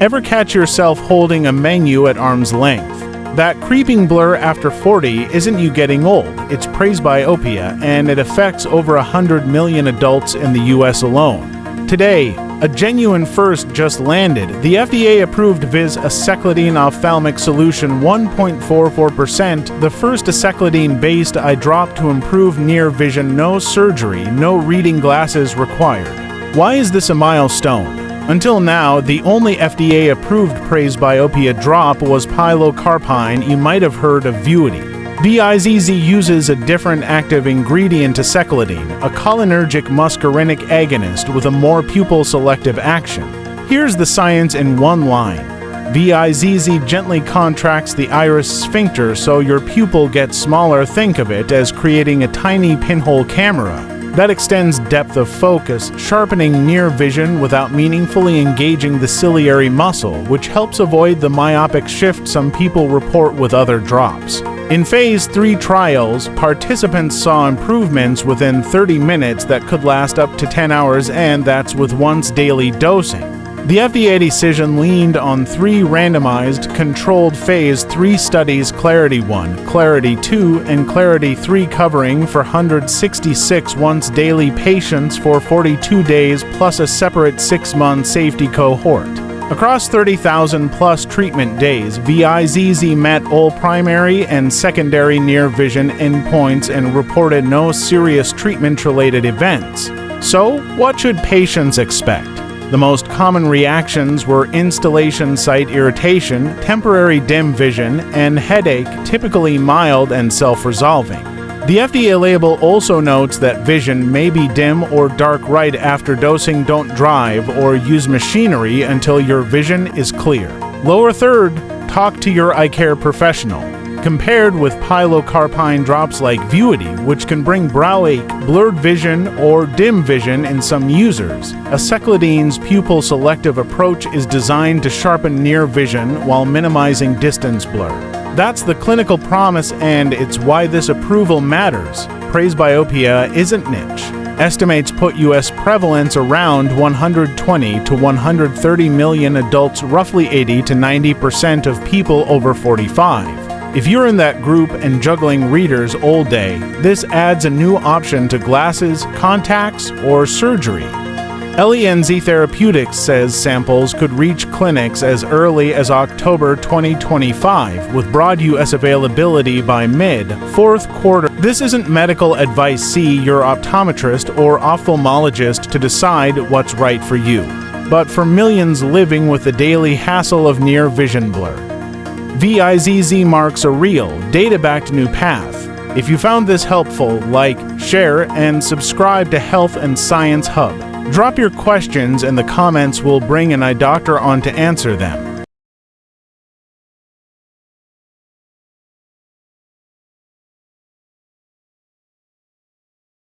Ever catch yourself holding a menu at arm's length? That creeping blur after 40 isn't you getting old, it's presbyopia, and it affects over 100 million adults in the US alone. Today, a genuine first just landed. The FDA-approved VIZZ aceclidine ophthalmic solution 1.44%, the first aceclidine-based eye drop to improve near vision, no surgery, no reading glasses required. Why is this a milestone? Until now, the only FDA-approved presbyopia drop was pilocarpine. You might have heard of Vuity. VIZZ uses a different active ingredient to aceclidine, a cholinergic muscarinic agonist with a more pupil-selective action. Here's the science in one line. VIZZ gently contracts the iris sphincter so your pupil gets smaller. Think of it as creating a tiny pinhole camera that extends depth of focus, sharpening near vision without meaningfully engaging the ciliary muscle, which helps avoid the myopic shift some people report with other drops. In Phase 3 trials, participants saw improvements within 30 minutes that could last up to 10 hours, and that's with once daily dosing. The FDA decision leaned on 3 randomized, controlled Phase 3 studies: Clarity 1, Clarity 2, and Clarity 3, covering 466 once-daily patients for 42 days, plus a separate 6-month safety cohort. Across 30,000-plus treatment days, VIZZ met all primary and secondary near-vision endpoints and reported no serious treatment-related events. So, what should patients expect? The most common reactions were installation site irritation, temporary dim vision, and headache, typically mild and self-resolving. The FDA label also notes that vision may be dim or dark right after dosing. Don't drive or use machinery until your vision is clear. Lower third, talk to your eye care professional. Compared with pilocarpine drops like Vuity, which can bring brow ache, blurred vision, or dim vision in some users, aceclidine's pupil-selective approach is designed to sharpen near vision while minimizing distance blur. That's the clinical promise, and it's why this approval matters. Presbyopia isn't niche. Estimates put U.S. prevalence around 120 to 130 million adults, roughly 80 to 90% of people over 45. If you're in that group and juggling readers all day, this adds a new option to glasses, contacts, or surgery. LENZ Therapeutics says samples could reach clinics as early as October 2025, with broad U.S. availability by mid-fourth quarter. This isn't medical advice. See your optometrist or ophthalmologist to decide what's right for you. But for millions living with the daily hassle of near vision blur, VIZZ marks a real, data-backed new path. If you found this helpful, like, share, and subscribe to Health and Science Hub. Drop your questions in the comments. We'll bring an eye doctor on to answer them.